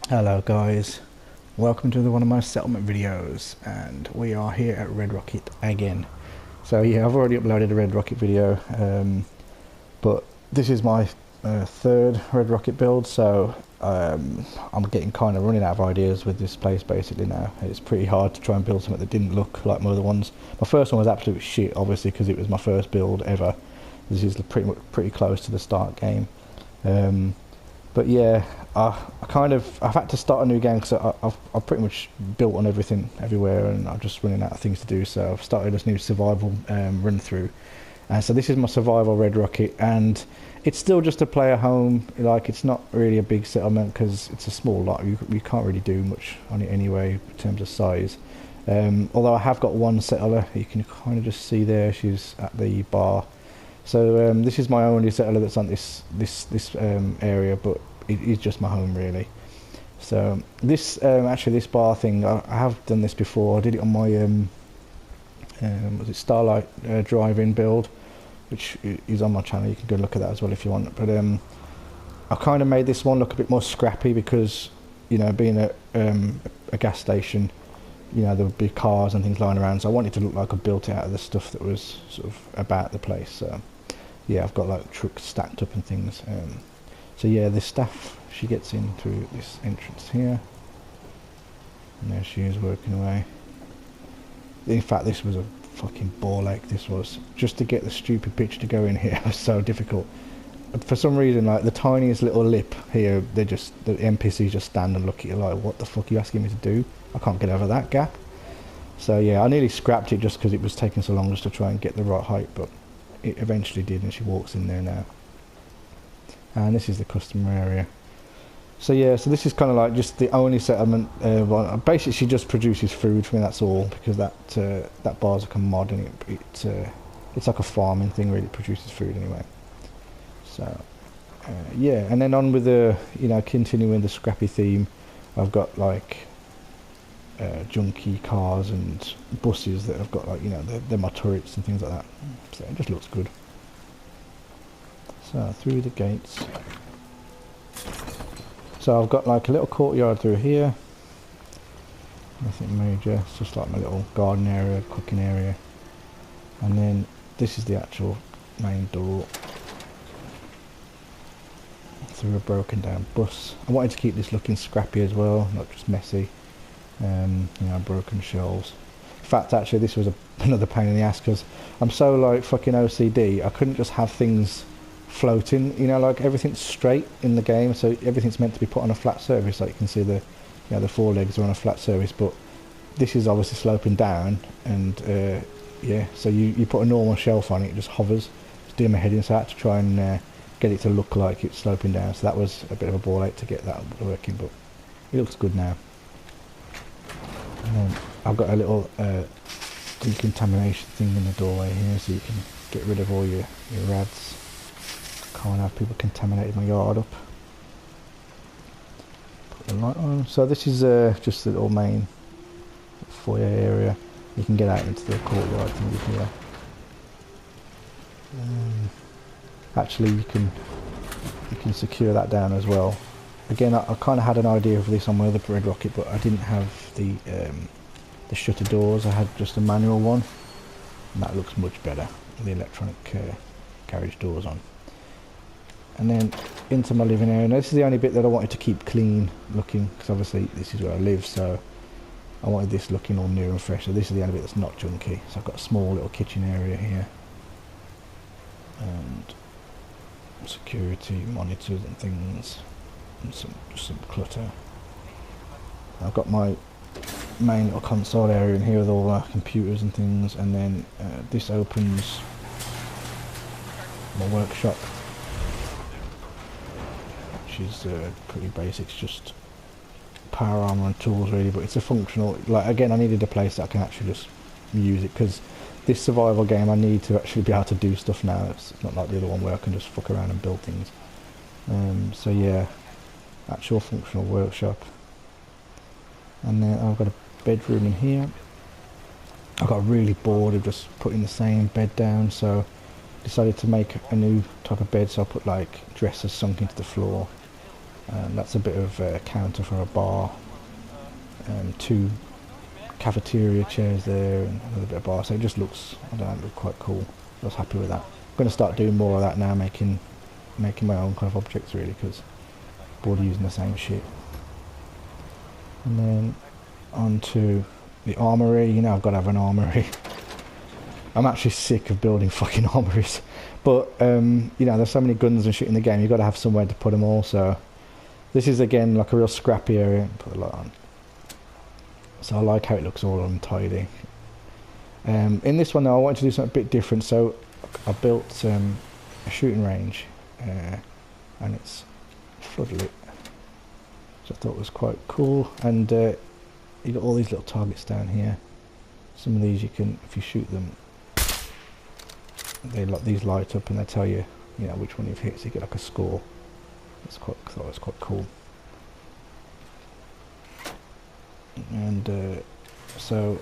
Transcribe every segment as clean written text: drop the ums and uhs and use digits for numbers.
Hello guys, welcome to one of my settlement videos, and we are here at Red Rocket again. So yeah, I've already uploaded a Red Rocket video, but this is my third Red Rocket build, so I'm getting kind of running out of ideas with this place basically now. It's pretty hard to try and build something that didn't look like my other ones. My first one was absolute shit, obviously, because it was my first build ever. This is pretty close to the start game. But yeah, I've had to start a new game because I've pretty much built on everything everywhere, and I'm just running out of things to do. So I've started this new survival run through, and so this is my survival Red Rocket, and it's still just a player home. Like, it's not really a big settlement because it's a small lot. You can't really do much on it anyway in terms of size. Although I have got one settler, you can kind of just see there. She's at the bar. So this is my only settler that's on this area, but it is just my home really. So this actually this bar thing, I have done this before. I did it on my was it Starlight drive-in build, which is on my channel. You can go look at that as well if you want. But I kind of made this one look a bit more scrappy because, you know, being a gas station, you know, there would be cars and things lying around, so I wanted to look like I built it out of the stuff that was sort of about the place. So yeah, I've got like trucks stacked up and things. So yeah, the staff, she gets in through this entrance here, and there she is working away. In fact, this was a fucking ball ache. This was just to get the stupid pitch to go in here was so difficult. For some reason, like the tiniest little lip here, the NPCs just stand and look at you like, what the fuck are you asking me to do? I can't get over that gap. So yeah, I nearly scrapped it just because it was taking so long just to try and get the right height, but it eventually did, and she walks in there now. And this is the customer area. So yeah, so this is kind of like just the only settlement. Basically, she just produces food for me. That's all, because that bar's like a mod, and it's like a farming thing. Really, it produces food anyway. So yeah, and then on with the, you know, continuing the scrappy theme. I've got like junky cars and buses that have got, like, you know, they're my turrets and things like that. So it just looks good. So through the gates. So I've got like a little courtyard through here. Nothing major. It's just like my little garden area, cooking area. And then this is the actual main door. Through a broken down bus. I wanted to keep this looking scrappy as well, not just messy. You know, broken shelves. In fact, actually, this was another pain in the ass because I'm so like fucking OCD. I couldn't just have things floating. You know, like everything's straight in the game, so everything's meant to be put on a flat surface. Like you can see the, you know, the four legs are on a flat surface, but this is obviously sloping down, and yeah, so you put a normal shelf on it, it just hovers. Just doing my head inside to try and get it to look like it's sloping down. So that was a bit of a ball ache to get that working, but it looks good now. And then I've got a little decontamination thing in the doorway here, so you can get rid of all your rads. Can't have people contaminating my yard up. Put the light on. So this is just the little main foyer area. You can get out into the courtyard thing here. Actually, you can secure that down as well. Again, I kind of had an idea of this on my other Red Rocket, but I didn't have the shutter doors. I had just a manual one, and that looks much better with the electronic garage doors on. And then into my living area. Now, this is the only bit that I wanted to keep clean looking, because obviously this is where I live, so I wanted this looking all new and fresh. So this is the only bit that's not junky. So I've got a small little kitchen area here, and security monitors and things, and some clutter. I've got my main little console area in here with all our computers and things, and then this opens my workshop, which is pretty basic. It's just power armor and tools really, but it's a functional, like, again, I needed a place that I can actually just use it, because this survival game I need to actually be able to do stuff now. It's not like the other one where I can just fuck around and build things. So yeah, actual functional workshop. And then I've got a bedroom in here. I got really bored of just putting the same bed down, so decided to make a new type of bed. So I put like dressers sunk into the floor, and that's a bit of a counter for a bar, 2 cafeteria chairs there, and another bit of bar, so it just looks, I don't know, it looks quite cool. I was happy with that. I'm going to start doing more of that now, making my own kind of objects really, because I'm bored of using the same shit. And then on to the armory. You know, I've got to have an armory. I'm actually sick of building fucking armories, but you know, there's so many guns and shit in the game, you've got to have somewhere to put them all. So this is again like a real scrappy area. Put a lot on. So I like how it looks all untidy. In this one though, I wanted to do something a bit different, so I built a shooting range, and it's floodlit, which I thought was quite cool. And you got all these little targets down here. Some of these you can, if you shoot them, these light up and they tell you, you know, which one you've hit, so you get like a score. I thought it was quite cool. And so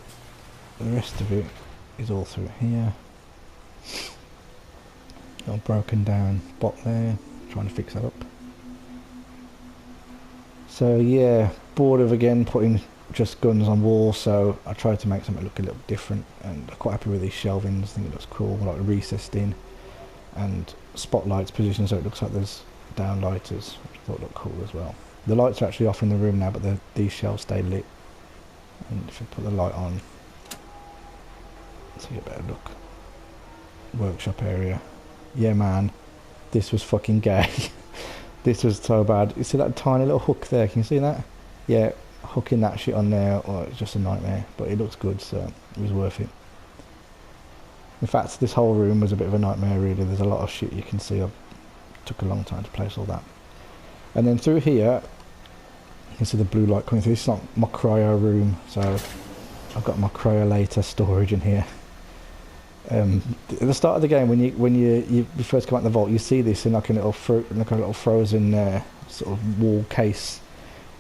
the rest of it is all through here. Little broken down spot there, trying to fix that up. So yeah, bored of again putting just guns on walls, so I tried to make something look a little different, and I'm quite happy with these shelvings. I think it looks cool, like recessed in, and spotlights positioned so it looks like there's downlighters, which I thought looked cool as well. The lights are actually off in the room now, but these shelves stay lit. And if you put the light on, so you get a better look. Workshop area. Yeah man, this was fucking gay. This was so bad. You see that tiny little hook there, can you see that? Yeah, hooking that shit on there, oh, it's just a nightmare, but it looks good, so it was worth it. In fact, this whole room was a bit of a nightmare really. There's a lot of shit you can see. It took a long time to place all that. And then through here, you can see the blue light coming through. This is not my cryo room, so I've got my cryolator storage in here. At the start of the game, when you first come out the vault, you see this in like a little frozen sort of wall case,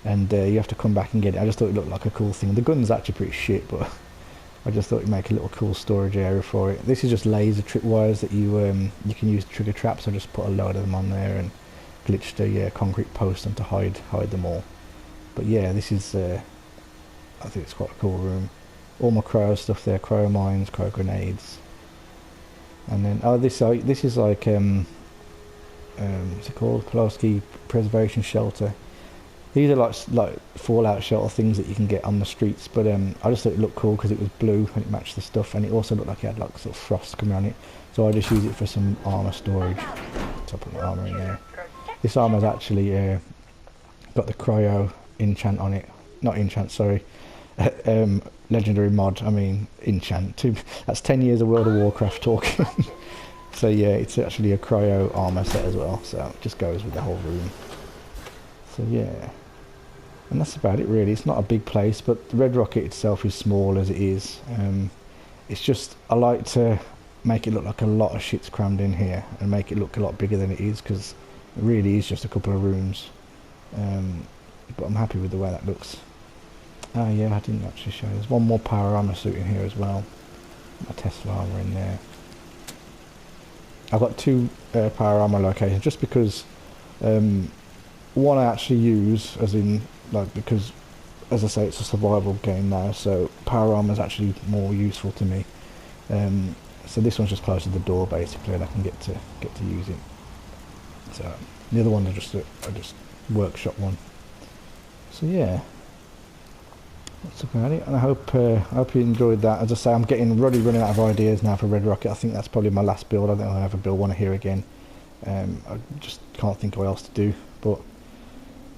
and you have to come back and get it. I just thought it looked like a cool thing. The gun's actually pretty shit, but I just thought it'd make a little cool storage area for it. This is just laser trip wires that you can use to trigger traps. So I just put a load of them on there and glitched a concrete post and to hide them all. But yeah, this is I think it's quite a cool room. All my cryo stuff there, cryo mines, cryo grenades. And then this is like what's it called? Pulaski Preservation Shelter. These are like fallout shelter things that you can get on the streets, but I just thought it looked cool because it was blue and it matched the stuff, and it also looked like it had like sort of frost coming on it. So I just use it for some armor storage. So I put my armor in there. This armor's actually got the cryo enchant on it. Not enchant, sorry. Legendary mod, I mean enchant. That's 10 years of World of Warcraft talk. So yeah, it's actually a cryo armor set as well, so it just goes with the whole room. So yeah, and that's about it really. It's not a big place, but the Red Rocket itself is small as it is. It's just, I like to make it look like a lot of shit's crammed in here and make it look a lot bigger than it is, because it really is just a couple of rooms. But I'm happy with the way that looks. Oh yeah, I didn't actually show you. There's one more power armor suit in here as well. My Tesla armor in there. I've got 2 power armor locations just because one I actually use, as in like, because as I say, it's a survival game now, so power armor is actually more useful to me. So this one's just close to the door basically, and I can get to use it. So the other one is just a workshop one. So yeah, that's about it, and I hope you enjoyed that. As I say, I'm really running out of ideas now for Red Rocket. I think that's probably my last build. I don't think I'll ever build one here again. I just can't think of what else to do, but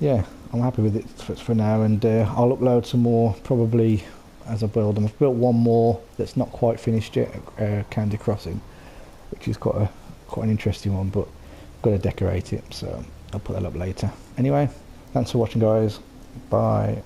yeah, I'm happy with it for now, and I'll upload some more probably as I build them. I've built one more that's not quite finished yet, Candy Crossing, which is quite an interesting one, but I've got to decorate it, so I'll put that up later. Anyway, thanks for watching guys, bye.